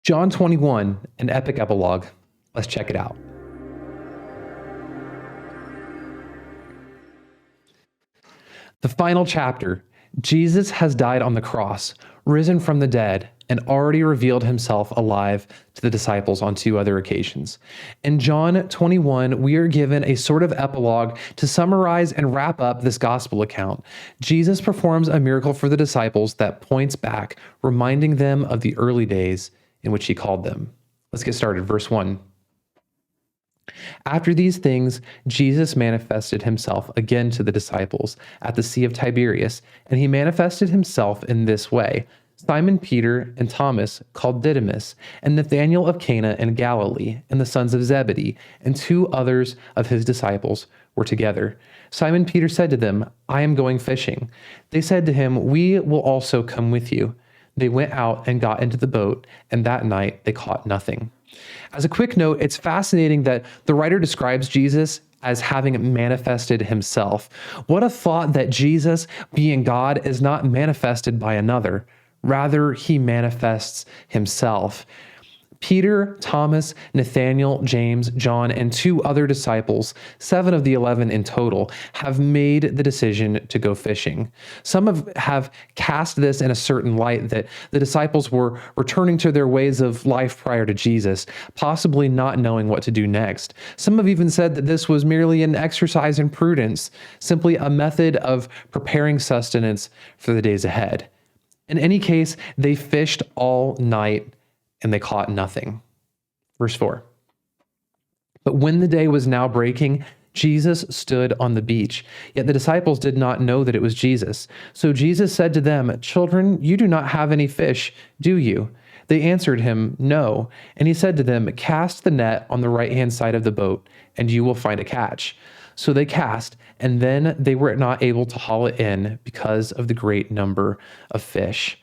John 21, an epic epilogue. Let's check it out. The final chapter. Jesus has died on the cross, risen from the dead, and already revealed himself alive to the disciples on two other occasions. In John 21, we are given a sort of epilogue to summarize and wrap up this gospel account. Jesus performs a miracle for the disciples that points back, reminding them of the early days in which he called them. Let's get started. Verse 1. After these things, Jesus manifested himself again to the disciples at the Sea of Tiberias, and he manifested himself in this way. Simon Peter and Thomas, called Didymus, and Nathanael of Cana in Galilee, and the sons of Zebedee, and two others of his disciples were together. Simon Peter said to them, "I am going fishing." They said to him, "We will also come with you." They went out and got into the boat, and that night they caught nothing. As a quick note, it's fascinating that the writer describes Jesus as having manifested himself. What a thought that Jesus, being God, is not manifested by another. Rather, he manifests himself. Peter, Thomas, Nathanael, James, John, and two other disciples, 7 of the 11 in total, have made the decision to go fishing. Some have cast this in a certain light that the disciples were returning to their ways of life prior to Jesus, possibly not knowing what to do next. Some have even said that this was merely an exercise in prudence, simply a method of preparing sustenance for the days ahead. In any case, they fished all night and they caught nothing. Verse 4. But when the day was now breaking, Jesus stood on the beach, yet the disciples did not know that it was Jesus. So Jesus said to them, "Children, you do not have any fish, do you?" They answered him, "No." And he said to them, "Cast the net on the right-hand side of the boat, and you will find a catch." So they cast, and then they were not able to haul it in because of the great number of fish.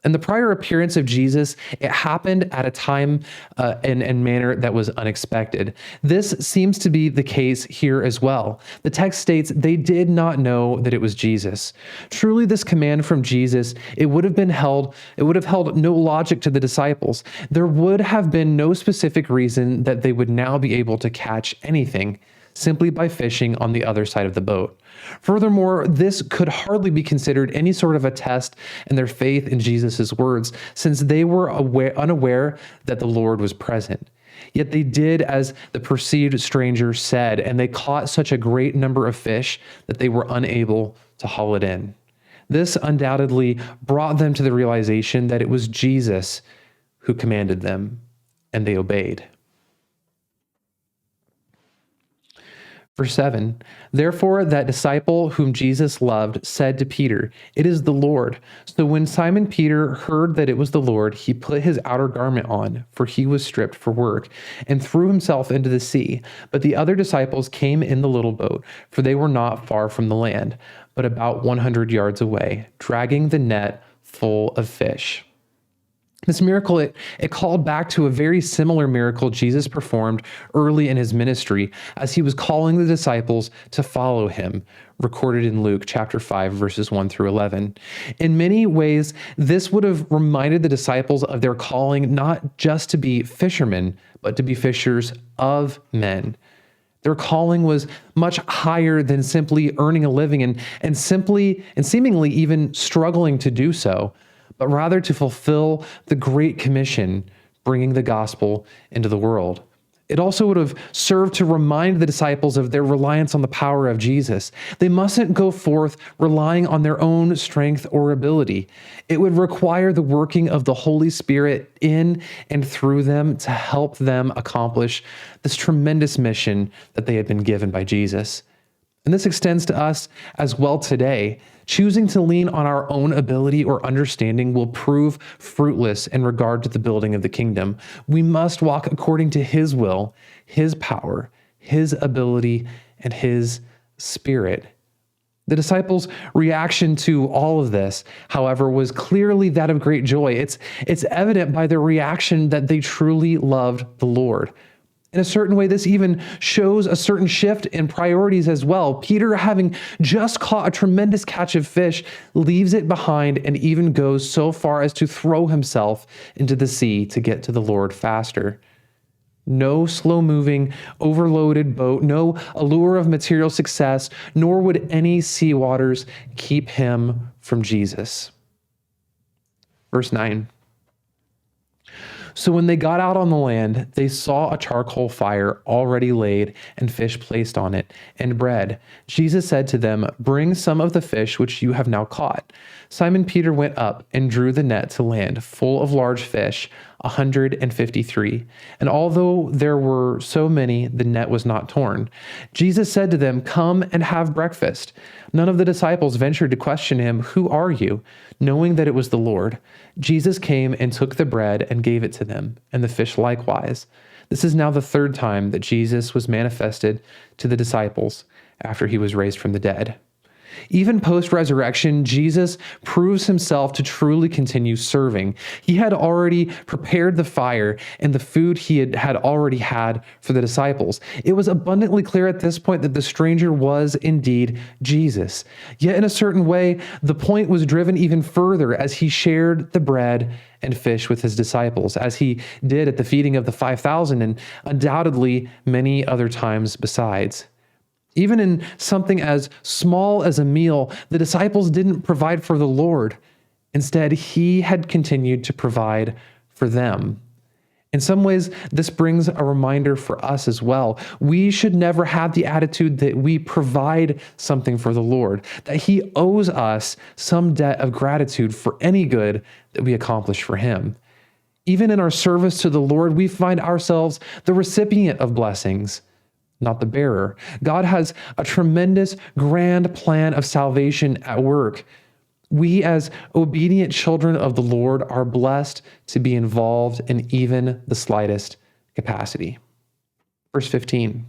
In the prior appearance of Jesus, it happened at a time and manner that was unexpected. This seems to be the case here as well. The text states they did not know that it was Jesus. Truly, this command from Jesus, it would have held no logic to the disciples. There would have been no specific reason that they would now be able to catch anything simply by fishing on the other side of the boat. Furthermore, this could hardly be considered any sort of a test in their faith in Jesus' words, since they were unaware that the Lord was present. Yet they did as the perceived stranger said, and they caught such a great number of fish that they were unable to haul it in. This undoubtedly brought them to the realization that it was Jesus who commanded them, and they obeyed. Verse 7, therefore that disciple whom Jesus loved said to Peter, "It is the Lord." So when Simon Peter heard that it was the Lord, he put his outer garment on, for he was stripped for work, and threw himself into the sea. But the other disciples came in the little boat, for they were not far from the land, but about 100 yards away, dragging the net full of fish. This miracle, it called back to a very similar miracle Jesus performed early in his ministry as he was calling the disciples to follow him, recorded in Luke chapter 5, verses 1 through 11. In many ways, this would have reminded the disciples of their calling not just to be fishermen, but to be fishers of men. Their calling was much higher than simply earning a living and seemingly even struggling to do so, but rather to fulfill the Great Commission, bringing the gospel into the world. It also would have served to remind the disciples of their reliance on the power of Jesus. They mustn't go forth relying on their own strength or ability. It would require the working of the Holy Spirit in and through them to help them accomplish this tremendous mission that they had been given by Jesus. And this extends to us as well today. Choosing to lean on our own ability or understanding will prove fruitless in regard to the building of the kingdom. We must walk according to his will, his power, his ability, and his spirit. The disciples' reaction to all of this, however, was clearly that of great joy. It's evident by their reaction that they truly loved the Lord. In a certain way, this even shows a certain shift in priorities as well. Peter, having just caught a tremendous catch of fish, leaves it behind and even goes so far as to throw himself into the sea to get to the Lord faster. No slow-moving, overloaded boat, no allure of material success, nor would any sea waters keep him from Jesus. Verse 9. So when they got out on the land, they saw a charcoal fire already laid and fish placed on it, and bread. Jesus said to them, "Bring some of the fish which you have now caught." Simon Peter went up and drew the net to land, full of large fish, 153. And although there were so many, the net was not torn. Jesus said to them, "Come and have breakfast." None of the disciples ventured to question him, "Who are you?" knowing that it was the Lord. Jesus came and took the bread and gave it to them, and the fish likewise. This is now the third time that Jesus was manifested to the disciples after he was raised from the dead. Even post-resurrection, Jesus proves himself to truly continue serving. He had already prepared the fire and the food he had already had for the disciples. It was abundantly clear at this point that the stranger was indeed Jesus. Yet in a certain way, the point was driven even further as he shared the bread and fish with his disciples, as he did at the feeding of the 5,000 and undoubtedly many other times besides. Even in something as small as a meal, the disciples didn't provide for the Lord. Instead, he had continued to provide for them. In some ways, this brings a reminder for us as well. We should never have the attitude that we provide something for the Lord, that he owes us some debt of gratitude for any good that we accomplish for him. Even in our service to the Lord, we find ourselves the recipient of blessings, not the bearer. God has a tremendous, grand plan of salvation at work. We, as obedient children of the Lord, are blessed to be involved in even the slightest capacity. Verse 15.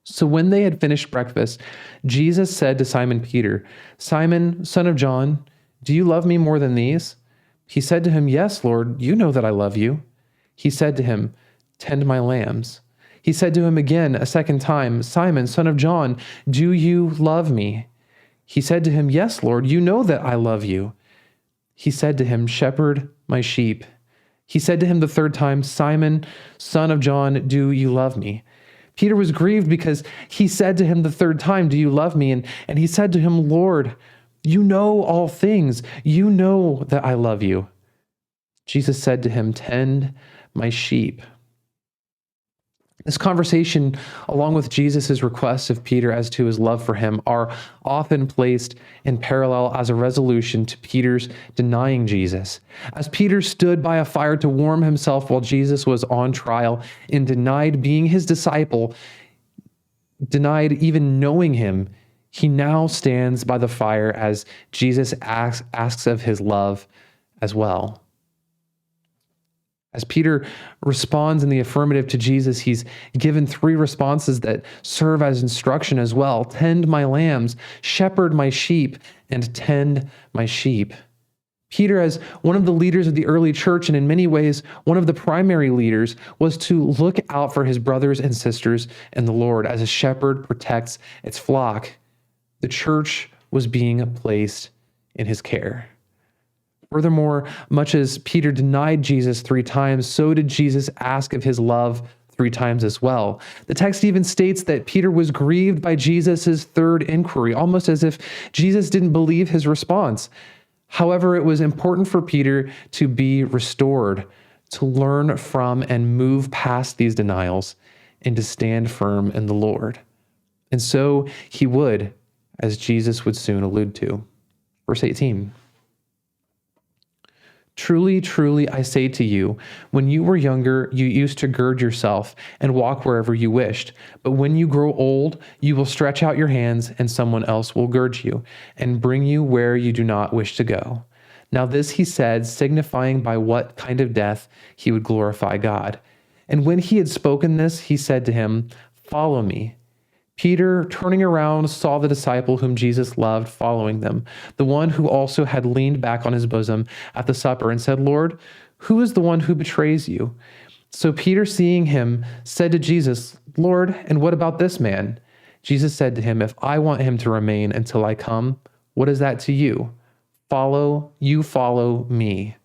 So when they had finished breakfast, Jesus said to Simon Peter, "Simon, son of John, do you love me more than these?" He said to him, "Yes, Lord, you know that I love you." He said to him, "Tend my lambs." He said to him again a second time, "Simon, son of John, do you love me?" He said to him, "Yes, Lord, you know that I love you." He said to him, "Shepherd my sheep." He said to him the third time, "Simon, son of John, do you love me?" Peter was grieved because he said to him the third time, "Do you love me?" And he said to him, "Lord, you know all things. You know that I love you." Jesus said to him, "Tend my sheep." This conversation, along with Jesus' requests of Peter as to his love for him, are often placed in parallel as a resolution to Peter's denying Jesus. As Peter stood by a fire to warm himself while Jesus was on trial and denied being his disciple, denied even knowing him, he now stands by the fire as Jesus asks of his love as well. As Peter responds in the affirmative to Jesus, he's given three responses that serve as instruction as well. Tend my lambs, shepherd my sheep, and tend my sheep. Peter, as one of the leaders of the early church, and in many ways, one of the primary leaders, was to look out for his brothers and sisters in the Lord as a shepherd protects its flock. The church was being placed in his care. Furthermore, much as Peter denied Jesus 3 times, so did Jesus ask of his love 3 times as well. The text even states that Peter was grieved by Jesus' third inquiry, almost as if Jesus didn't believe his response. However, it was important for Peter to be restored, to learn from and move past these denials, and to stand firm in the Lord. And so he would, as Jesus would soon allude to. Verse 18. Truly, truly, I say to you, when you were younger, you used to gird yourself and walk wherever you wished. But when you grow old, you will stretch out your hands, and someone else will gird you and bring you where you do not wish to go. Now this he said, signifying by what kind of death he would glorify God. And when he had spoken this, he said to him, "Follow me." Peter, turning around, saw the disciple whom Jesus loved following them, the one who also had leaned back on his bosom at the supper and said, "Lord, who is the one who betrays you?" So Peter, seeing him, said to Jesus, Lord, and what about this man? Jesus said to him, if I want him to remain until I come, what is that to you? Follow me.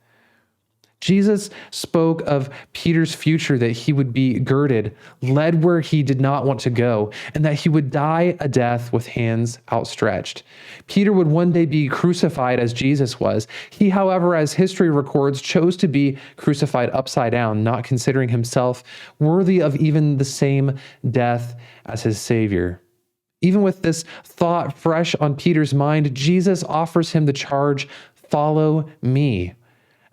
Jesus spoke of Peter's future, that he would be girded, led where he did not want to go, and that he would die a death with hands outstretched. Peter would one day be crucified as Jesus was. He, however, as history records, chose to be crucified upside down, not considering himself worthy of even the same death as his Savior. Even with this thought fresh on Peter's mind, Jesus offers him the charge, follow me.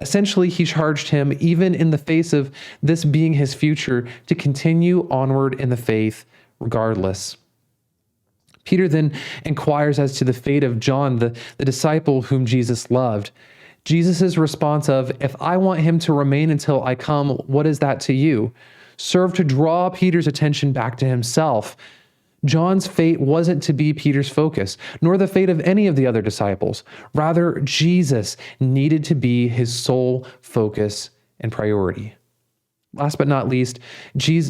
Essentially, he charged him, even in the face of this being his future, to continue onward in the faith regardless. Peter then inquires as to the fate of John, the disciple whom Jesus loved. Jesus' response of, if I want him to remain until I come, what is that to you? Served to draw Peter's attention back to himself. John's fate wasn't to be Peter's focus, nor the fate of any of the other disciples. Rather, Jesus needed to be his sole focus and priority. Last but not least,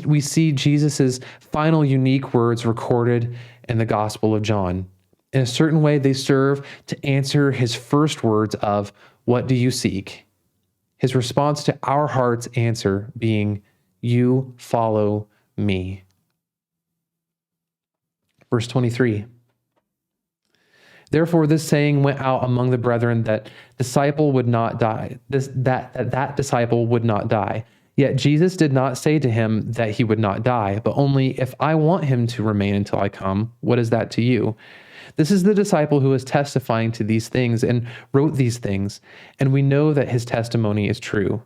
we see Jesus' final unique words recorded in the Gospel of John. In a certain way, they serve to answer his first words of, what do you seek? His response to our heart's answer being, you follow me. Verse 23. Therefore, this saying went out among the brethren that disciple would not die. That disciple would not die. Yet Jesus did not say to him that he would not die, but only, if I want him to remain until I come, what is that to you? This is the disciple who is testifying to these things and wrote these things, and we know that his testimony is true.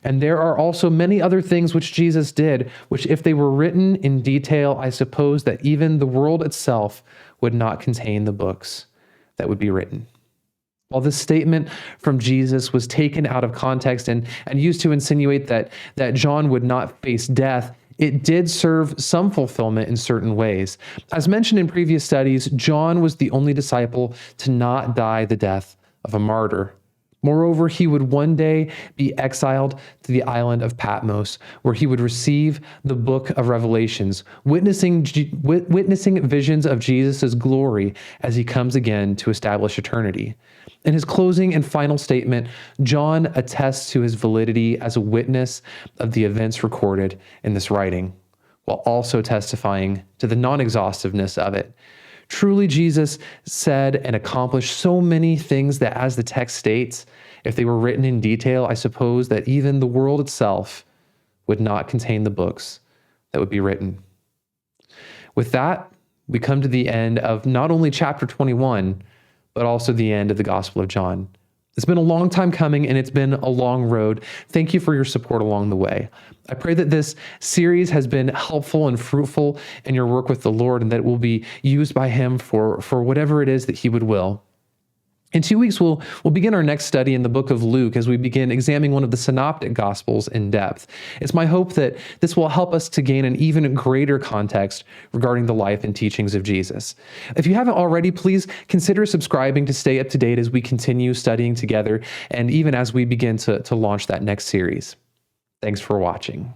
And there are also many other things which Jesus did, which if they were written in detail, I suppose that even the world itself would not contain the books that would be written. While this statement from Jesus was taken out of context and used to insinuate that John would not face death, it did serve some fulfillment in certain ways. As mentioned in previous studies, John was the only disciple to not die the death of a martyr. Moreover, he would one day be exiled to the island of Patmos, where he would receive the book of Revelations, witnessing visions of Jesus' glory as he comes again to establish eternity. In his closing and final statement, John attests to his validity as a witness of the events recorded in this writing, while also testifying to the non-exhaustiveness of it. Truly, Jesus said and accomplished so many things that, as the text states, if they were written in detail, I suppose that even the world itself would not contain the books that would be written. With that, we come to the end of not only chapter 21, but also the end of the Gospel of John. It's been a long time coming, and it's been a long road. Thank you for your support along the way. I pray that this series has been helpful and fruitful in your work with the Lord, and that it will be used by him for whatever it is that he would will. In 2 weeks, we'll begin our next study in the book of Luke as we begin examining one of the synoptic gospels in depth. It's my hope that this will help us to gain an even greater context regarding the life and teachings of Jesus. If you haven't already, please consider subscribing to stay up to date as we continue studying together and even as we begin to launch that next series. Thanks for watching.